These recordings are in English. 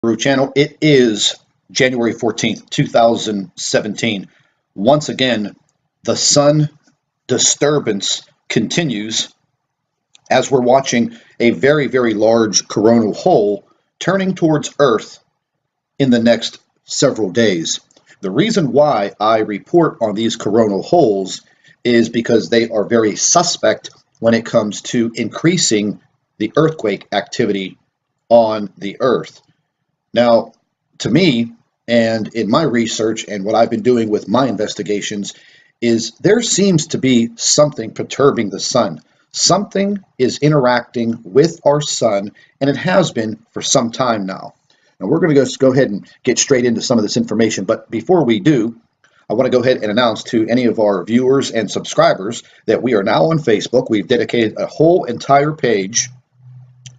Channel. It is January 14th, 2017. Once again, the sun disturbance continues as we're watching a very, very large coronal hole turning towards Earth in the next several days. The reason why I report on these coronal holes is because they are very suspect when it comes to increasing the earthquake activity on the Earth. Now, to me, and in my research and what I've been doing with my investigations, is there seems to be something perturbing the sun. Something is interacting with our sun, and it has been for some time now. Now, we're going to go ahead and get straight into some of this information, but before we do, I want to go ahead and announce to any of our viewers and subscribers that we are now on Facebook. We've dedicated a whole entire page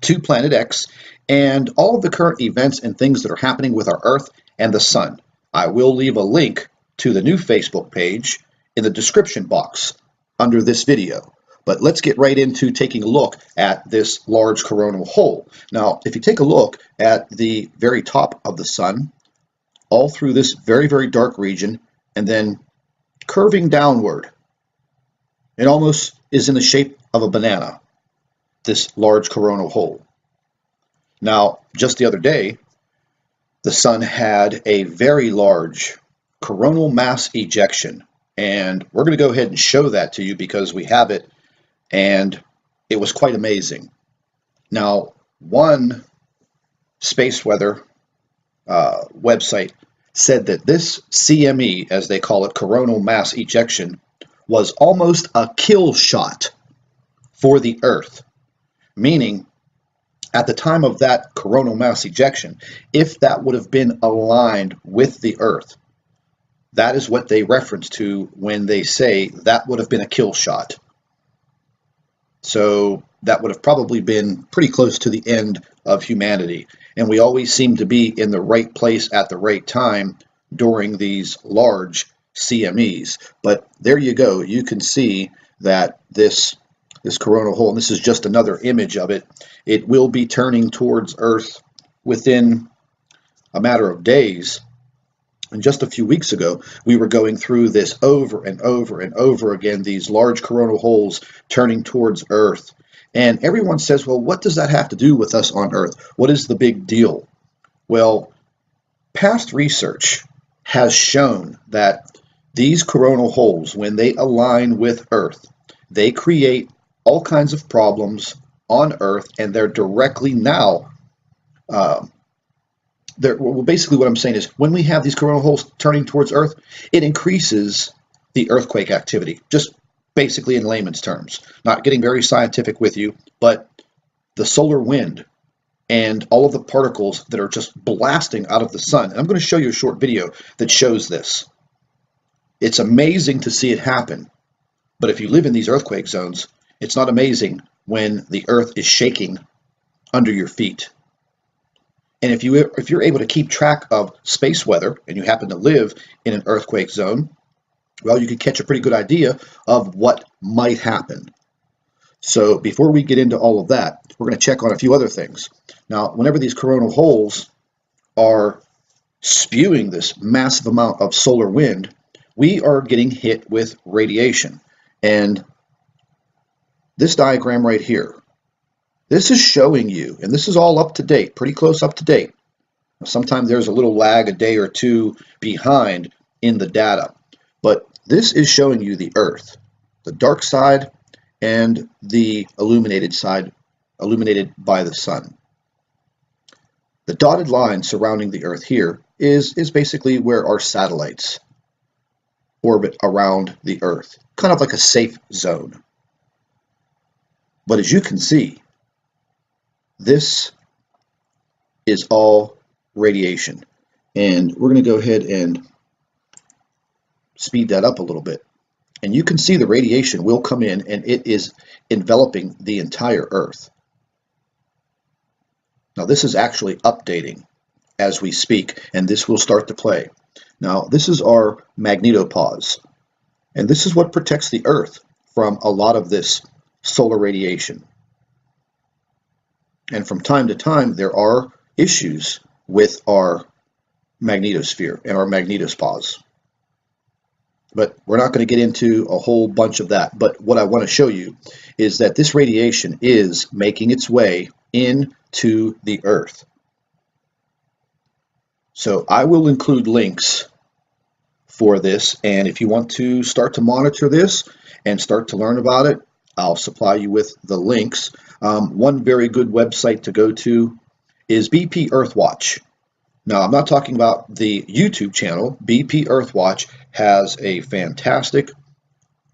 to Planet X and all of the current events and things that are happening with our Earth and the sun. I will leave a link to the new Facebook page in the description box under this video. But let's get right into taking a look at this large coronal hole. Now, if you take a look at the very top of the sun, all through this very, very dark region, and then curving downward, it almost is in the shape of a banana, this large coronal hole. Now, just the other day, the sun had a very large coronal mass ejection, and we're going to go ahead and show that to you because we have it, and it was quite amazing. Now, one space weather website said that this CME, as they call it, coronal mass ejection, was almost a kill shot for the Earth, meaning at the time of that coronal mass ejection, if that would have been aligned with the Earth, that is what they reference to when they say that would have been a kill shot. So that would have probably been pretty close to the end of humanity. And we always seem to be in the right place at the right time during these large CMEs. But there you go. You can see that this coronal hole, and this is just another image of it, it will be turning towards Earth within a matter of days. And just a few weeks ago, we were going through this over and over and over again, these large coronal holes turning towards Earth. And everyone says, well, what does that have to do with us on Earth? What is the big deal? Well, past research has shown that these coronal holes, when they align with Earth, they create all kinds of problems on Earth, and they're directly now well, basically what I'm saying is when we have these coronal holes turning towards Earth, it increases the earthquake activity, just basically in layman's terms. Not getting very scientific with you, but the solar wind and all of the particles that are just blasting out of the sun. And I'm going to show you a short video that shows this. It's amazing to see it happen. But if you live in these earthquake zones, it's not amazing when the Earth is shaking under your feet. And if you're able to keep track of space weather and you happen to live in an earthquake zone, well, you can catch a pretty good idea of what might happen. So before we get into all of that, we're going to check on a few other things. Now, whenever these coronal holes are spewing this massive amount of solar wind, we are getting hit with radiation. And this diagram right here, this is showing you, and this is all up to date, pretty close up to date. Sometimes there's a little lag, a day or two behind in the data. But this is showing you the Earth, the dark side and the illuminated side, illuminated by the sun. The dotted line surrounding the Earth here is basically where our satellites orbit around the Earth, kind of like a safe zone. But as you can see, this is all radiation. And we're going to go ahead and speed that up a little bit. And you can see the radiation will come in and it is enveloping the entire Earth. Now this is actually updating as we speak, and this will start to play. Now this is our magnetopause, and this is what protects the Earth from a lot of this solar radiation. And from time to time, there are issues with our magnetosphere and our magnetopause. But we're not going to get into a whole bunch of that. But what I want to show you is that this radiation is making its way into the Earth. So I will include links for this, and if you want to start to monitor this and start to learn about it, I'll supply you with the links. One very good website to go to is BP Earthwatch. Now, I'm not talking about the YouTube channel. BP Earthwatch has a fantastic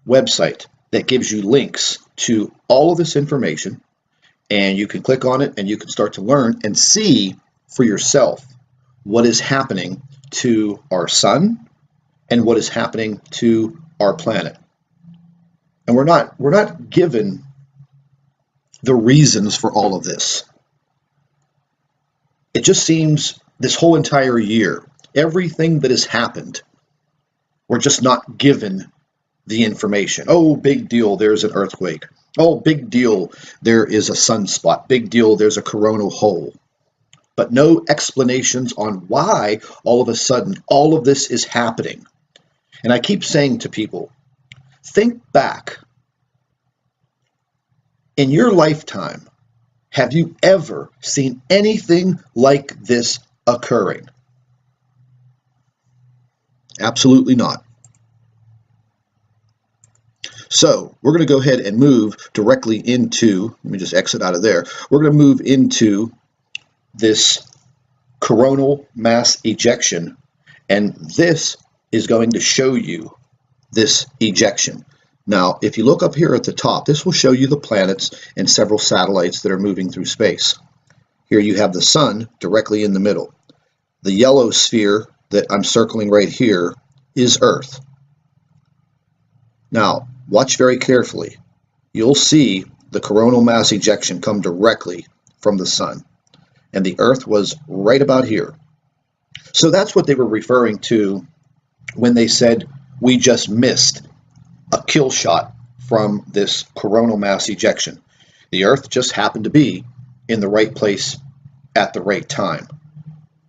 website that gives you links to all of this information, and you can click on it and you can start to learn and see for yourself what is happening to our sun and what is happening to our planet. And we're not given the reasons for all of this. It just seems this whole entire year, everything that has happened, we're just not given the information. Oh, big deal, there's an earthquake. Oh, big deal, there is a sunspot. Big deal, there's a coronal hole. But no explanations on why all of a sudden all of this is happening. And I keep saying to people, think back. In your lifetime, have you ever seen anything like this occurring? Absolutely not. So we're going to go ahead and move directly into, let me just exit out of there. We're going to move into this coronal mass ejection, and this is going to show you this ejection. Now, if you look up here at the top, this will show you the planets and several satellites that are moving through space. Here you have the sun directly in the middle. The yellow sphere that I'm circling right here is Earth. Now, watch very carefully. You'll see the coronal mass ejection come directly from the sun, and the Earth was right about here. So that's what they were referring to when they said we just missed a kill shot from this coronal mass ejection. The Earth just happened to be in the right place at the right time.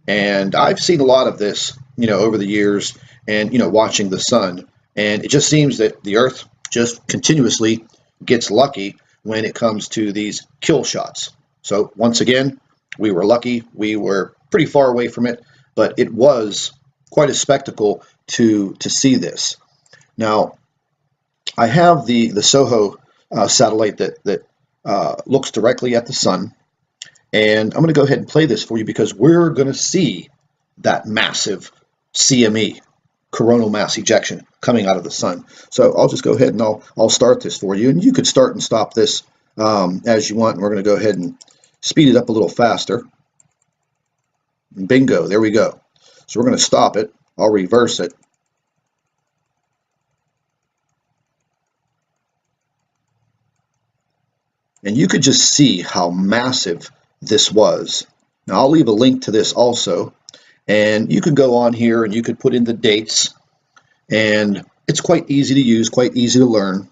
And I've seen a lot of this, over the years, and, watching the sun. And it just seems that the Earth just continuously gets lucky when it comes to these kill shots. So once again, we were lucky. We were pretty far away from it, but it was quite a spectacle to see this. Now, I have the SOHO satellite that looks directly at the sun, and I'm going to go ahead and play this for you because we're going to see that massive CME, coronal mass ejection, coming out of the sun. So I'll just go ahead and I'll start this for you, and you could start and stop this as you want. And we're going to go ahead and speed it up a little faster. Bingo, there we go. So we're going to stop it. I'll reverse it. And you could just see how massive this was. Now, I'll leave a link to this also. And you can go on here and you could put in the dates. And it's quite easy to use, quite easy to learn.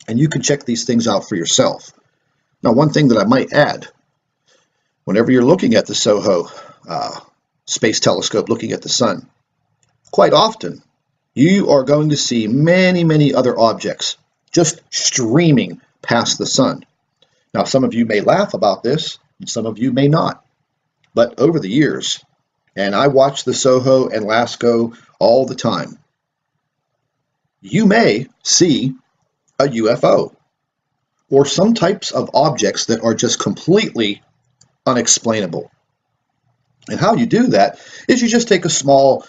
And you can check these things out for yourself. Now, one thing that I might add, whenever you're looking at the SOHO space telescope, looking at the sun, quite often you are going to see many, many other objects just streaming past the sun. Now, some of you may laugh about this, and some of you may not. But over the years, and I watch the SOHO and LASCO all the time, you may see a UFO or some types of objects that are just completely unexplainable. And how you do that is you just take a small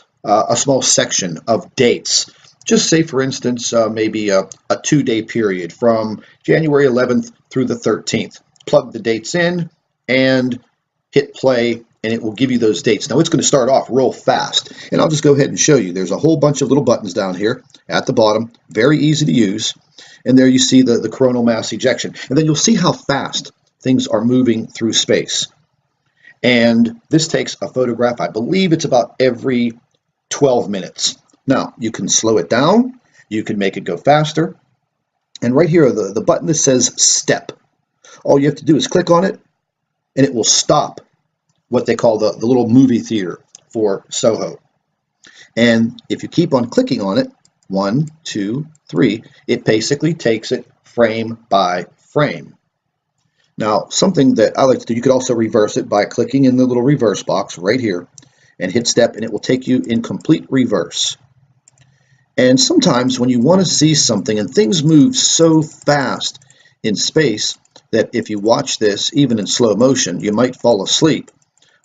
section of dates. Just say, for instance, maybe a 2-day period from January 11th through the 13th. Plug the dates in and hit play, and it will give you those dates. Now, it's going to start off real fast, and I'll just go ahead and show you. There's a whole bunch of little buttons down here at the bottom, very easy to use. And there you see the coronal mass ejection. And then you'll see how fast things are moving through space. And this takes a photograph, I believe it's about every 12 minutes. Now, you can slow it down, you can make it go faster, and right here, the button that says step. All you have to do is click on it, and it will stop what they call the little movie theater for Soho. And if you keep on clicking on it, 1, 2, 3, it basically takes it frame by frame. Now, something that I like to do, you could also reverse it by clicking in the little reverse box right here and hit step, and it will take you in complete reverse. And sometimes when you want to see something, and things move so fast in space that if you watch this, even in slow motion, you might fall asleep.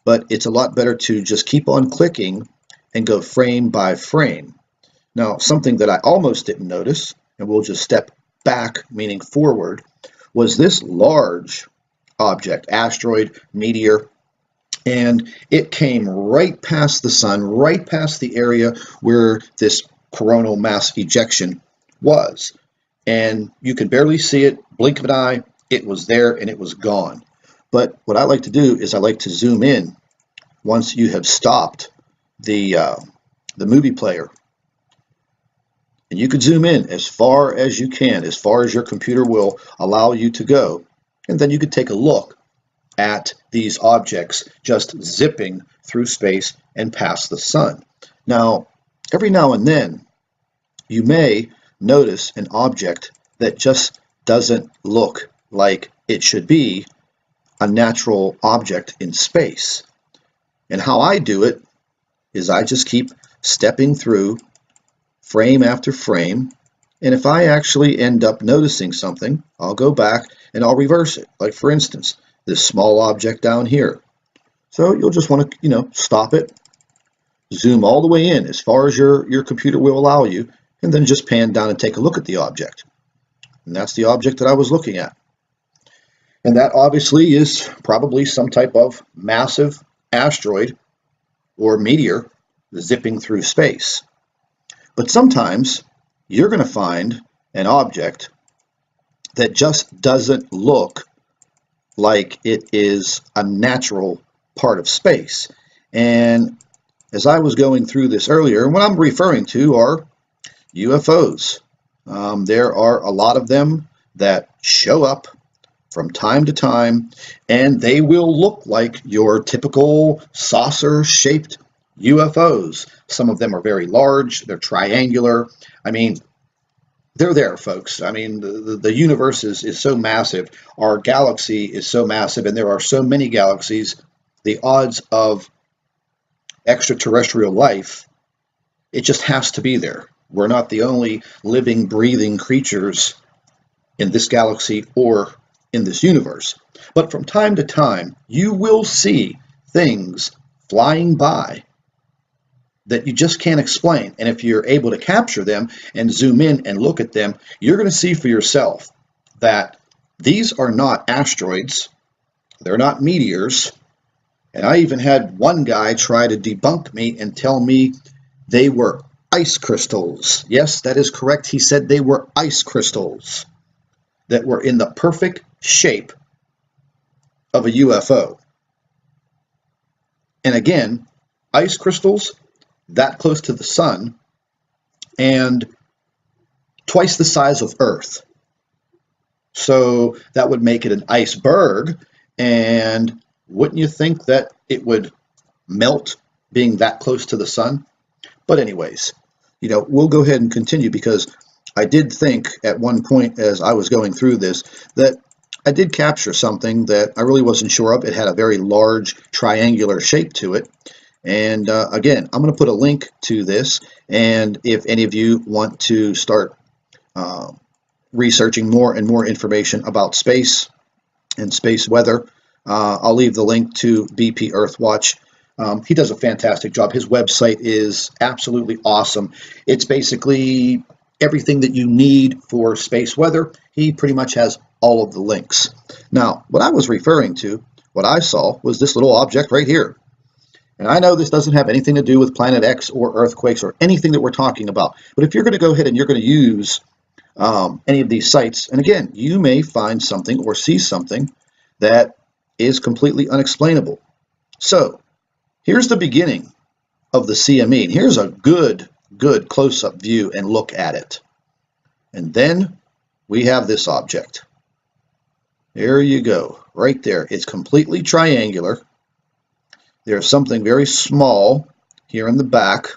But it's a lot better to just keep on clicking and go frame by frame. Now, something that I almost didn't notice, and we'll just step back, meaning forward, was this large object, asteroid, meteor, and it came right past the sun, right past the area where this coronal mass ejection was. And you could barely see it, blink of an eye, it was there and it was gone. But what I like to do is I like to zoom in once you have stopped the movie player. And you could zoom in as far as you can, as far as your computer will allow you to go. And then you could take a look at these objects just zipping through space and past the sun. Now, every now and then, you may notice an object that just doesn't look like it should be a natural object in space. And how I do it is I just keep stepping through frame after frame, and if I actually end up noticing something, I'll go back and I'll reverse it. Like for instance, this small object down here. So you'll just want to, stop it, zoom all the way in as far as your computer will allow you, and then just pan down and take a look at the object. And that's the object that I was looking at. And that obviously is probably some type of massive asteroid or meteor zipping through space. But sometimes you're going to find an object that just doesn't look like it is a natural part of space. And as I was going through this earlier, what I'm referring to are UFOs. There are a lot of them that show up from time to time, and they will look like your typical saucer-shaped UFOs. Some of them are very large, they're triangular. I mean, they're there, folks. I mean, the universe is so massive. Our galaxy is so massive, and there are so many galaxies. The odds of extraterrestrial life, it just has to be there. We're not the only living, breathing creatures in this galaxy or in this universe. But from time to time, you will see things flying by that you just can't explain. And if you're able to capture them and zoom in and look at them, you're going to see for yourself that these are not asteroids, they're not meteors. And I even had one guy try to debunk me and tell me they were ice crystals. Yes, that is correct. He said they were ice crystals that were in the perfect shape of a UFO. And again, ice crystals that close to the sun and twice the size of Earth. So that would make it an iceberg. And wouldn't you think that it would melt being that close to the sun? But anyways, we'll go ahead and continue, because I did think at one point as I was going through this that I did capture something that I really wasn't sure of. It had a very large triangular shape to it. And again, I'm going to put a link to this. And if any of you want to start researching more and more information about space and space weather, I'll leave the link to BP Earthwatch. He does a fantastic job. His website is absolutely awesome. It's basically everything that you need for space weather. He pretty much has all of the links. Now, what I was referring to, what I saw, was this little object right here. And I know this doesn't have anything to do with Planet X or earthquakes or anything that we're talking about. But if you're going to go ahead and you're going to use any of these sites, and again, you may find something or see something that is completely unexplainable. So here's the beginning of the CME. And here's a good close-up view and look at it. And then we have this object. There you go, right there. It's completely triangular. There's something very small here in the back,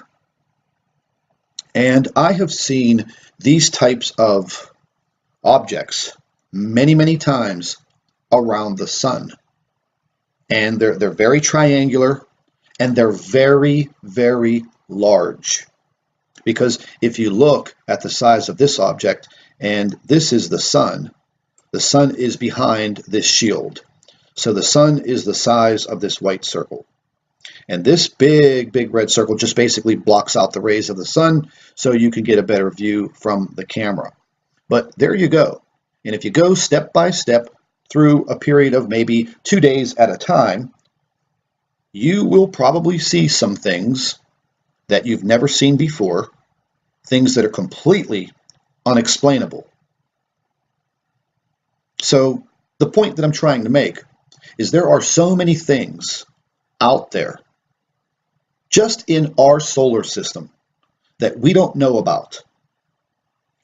and I have seen these types of objects many, many times around the sun. And they're very triangular, and they're very, very large. Because if you look at the size of this object, and this is the sun is behind this shield. So the sun is the size of this white circle. And this big, big red circle just basically blocks out the rays of the sun so you can get a better view from the camera. But there you go. And if you go step by step through a period of maybe 2 days at a time, you will probably see some things that you've never seen before, things that are completely unexplainable. So the point that I'm trying to make is there are so many things out there just in our solar system that we don't know about.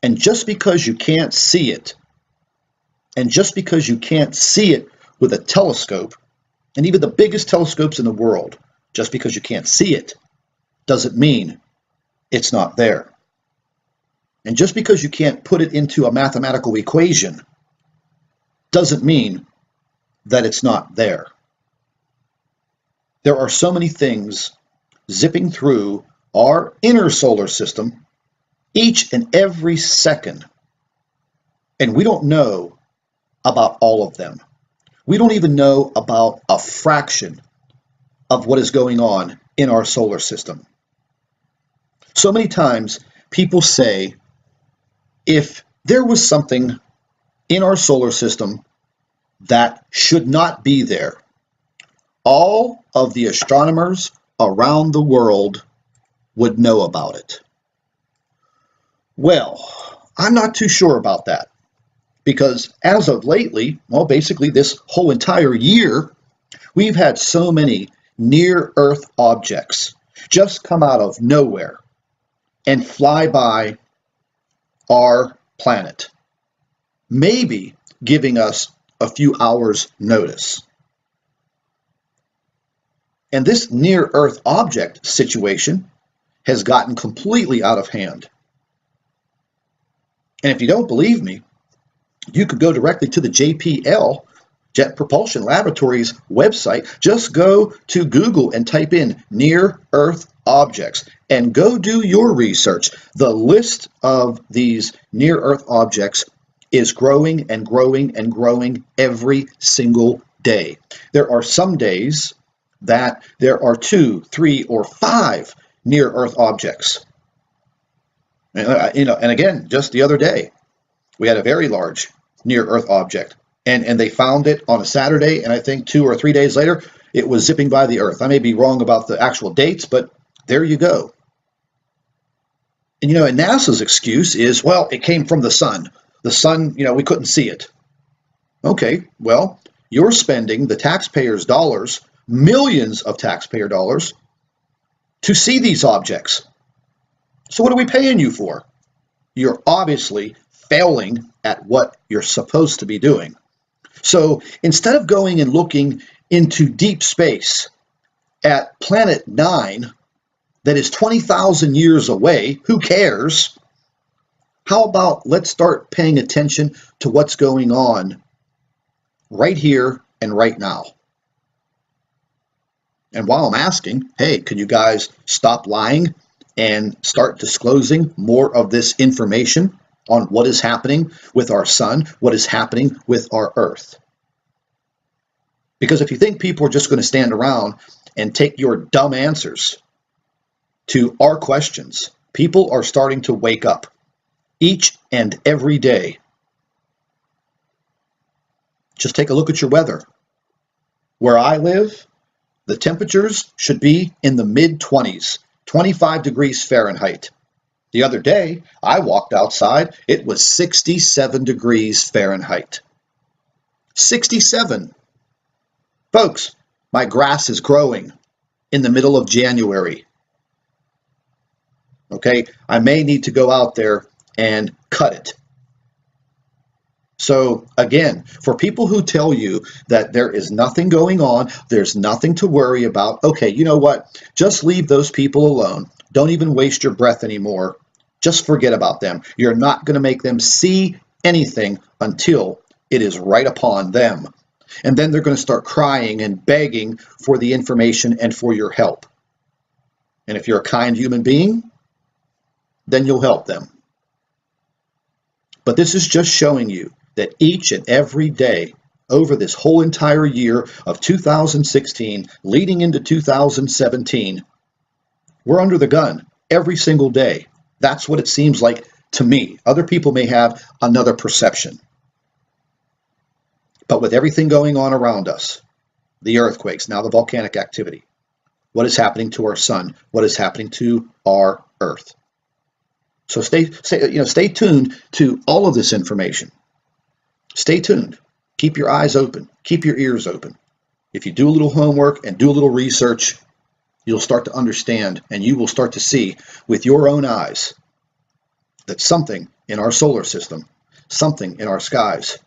And just because you can't see it, and just because you can't see it with a telescope, and even the biggest telescopes in the world, just because you can't see it, doesn't mean it's not there. And just because you can't put it into a mathematical equation, doesn't mean that it's not there. There are so many things zipping through our inner solar system each and every second, and we don't know about all of them. We don't even know about a fraction of what is going on in our solar system. So many times people say, if there was something in our solar system that should not be there, all of the astronomers around the world would know about it. Well, I'm not too sure about that. Because as of lately, well, basically this whole entire year, we've had so many near-Earth objects just come out of nowhere and fly by our planet, maybe giving us a few hours' notice. And this near-Earth object situation has gotten completely out of hand. And if you don't believe me, you could go directly to the JPL, Jet Propulsion Laboratories website. Just go to Google and type in near-Earth objects and go do your research. The list of these near-Earth objects is growing and growing and growing every single day. There are some days that there are 2, 3, or 5 near-Earth objects. And again, just the other day, we had a very large near-Earth object, and they found it on a Saturday, and I think 2 or 3 days later, it was zipping by the Earth. I may be wrong about the actual dates, but there you go. And and NASA's excuse is, well, it came from the sun. The sun, we couldn't see it. Okay, well, you're spending the taxpayers' dollars, millions of taxpayer dollars, to see these objects. So what are we paying you for? You're obviously failing at what you're supposed to be doing. So instead of going and looking into deep space at Planet 9 that is 20,000 years away, who cares? How about let's start paying attention to what's going on right here and right now? And while I'm asking, hey, could you guys stop lying and start disclosing more of this information on what is happening with our sun, what is happening with our Earth? Because if you think people are just going to stand around and take your dumb answers to our questions, people are starting to wake up each and every day. Just take a look at your weather. Where I live, the temperatures should be in the mid-20s, 25 degrees Fahrenheit. The other day, I walked outside, it was 67 degrees Fahrenheit. 67. Folks, my grass is growing in the middle of January. Okay, I may need to go out there and cut it. So again, for people who tell you that there is nothing going on, there's nothing to worry about, okay, you know what? Just leave those people alone. Don't even waste your breath anymore. Just forget about them. You're not going to make them see anything until it is right upon them. And then they're going to start crying and begging for the information and for your help. And if you're a kind human being, then you'll help them. But this is just showing you that each and every day over this whole entire year of 2016 leading into 2017, we're under the gun every single day. That's what it seems like to me. Other people may have another perception. But with everything going on around us, the earthquakes, now the volcanic activity, what is happening to our sun, what is happening to our earth. So stay tuned to all of this information. Stay tuned. Keep your eyes open. Keep your ears open. If you do a little homework and do a little research, you'll start to understand, and you will start to see with your own eyes that something in our solar system, something in our skies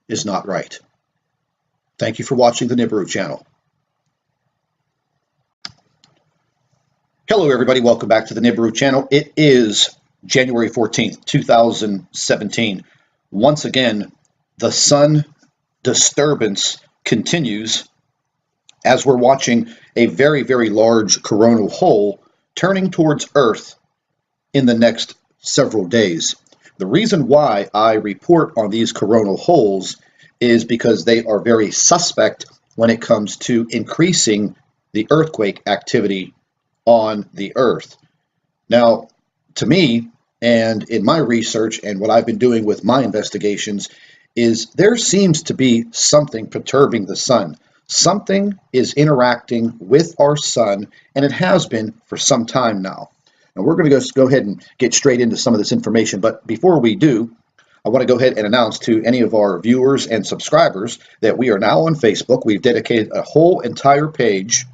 is not right. Thank you for watching the Nibiru channel. Hello everybody, welcome back to the Nibiru channel. It is January 14th, 2017. Once again, the sun disturbance continues as we're watching a very, very large coronal hole turning towards Earth in the next several days. The reason why I report on these coronal holes is because they are very suspect when it comes to increasing the earthquake activity on the Earth. Now, to me, and in my research and what I've been doing with my investigations, is there seems to be something perturbing the sun. Something is interacting with our sun, and it has been for some time now. And we're going to go ahead and get straight into some of this information. But before we do, I want to go ahead and announce to any of our viewers and subscribers that we are now on Facebook. We've dedicated a whole entire page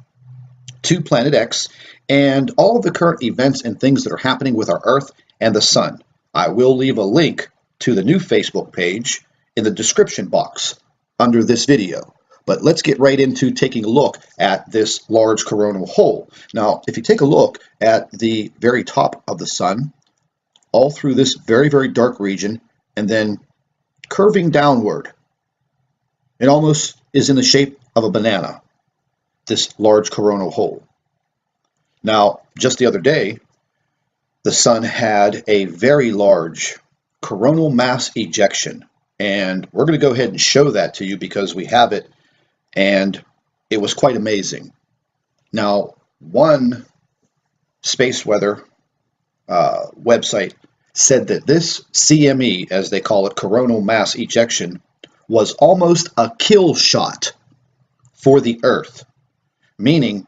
to Planet X and all of the current events and things that are happening with our Earth and the sun. I will leave a link to the new Facebook page in the description box under this video. But let's get right into taking a look at this large coronal hole. Now, if you take a look at the very top of the sun, all through this very, very dark region, and then curving downward, it almost is in the shape of a banana, this large coronal hole. Now, just the other day, the sun had a very large coronal mass ejection, and we're going to go ahead and show that to you because we have it, and it was quite amazing. Now, one space weather website said that this CME, as they call it, coronal mass ejection, was almost a kill shot for the Earth, meaning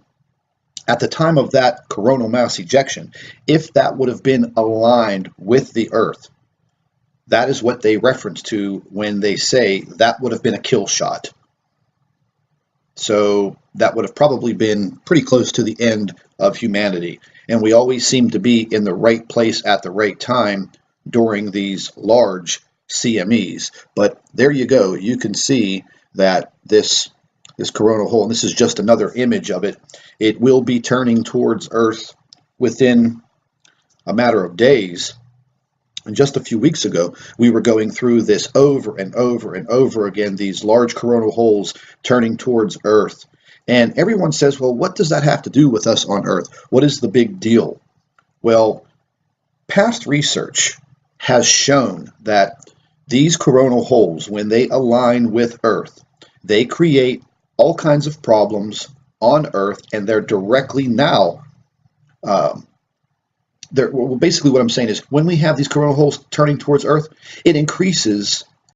at the time of that coronal mass ejection, if that would have been aligned with the Earth, that is what they reference to when they say that would have been a kill shot. So that would have probably been pretty close to the end of humanity. And we always seem to be in the right place at the right time during these large CMEs. But there you go. You can see that this coronal hole, and this is just another image of it, it will be turning towards Earth within a matter of days. And just a few weeks ago, we were going through this over and over and over again, these large coronal holes turning towards Earth. And everyone says, well, what does that have to do with us on Earth? What is the big deal? Well, past research has shown that these coronal holes, when they align with Earth, they create all kinds of problems on Earth, and they're directly now well, basically what I'm saying is when we have these coronal holes turning towards Earth, it increases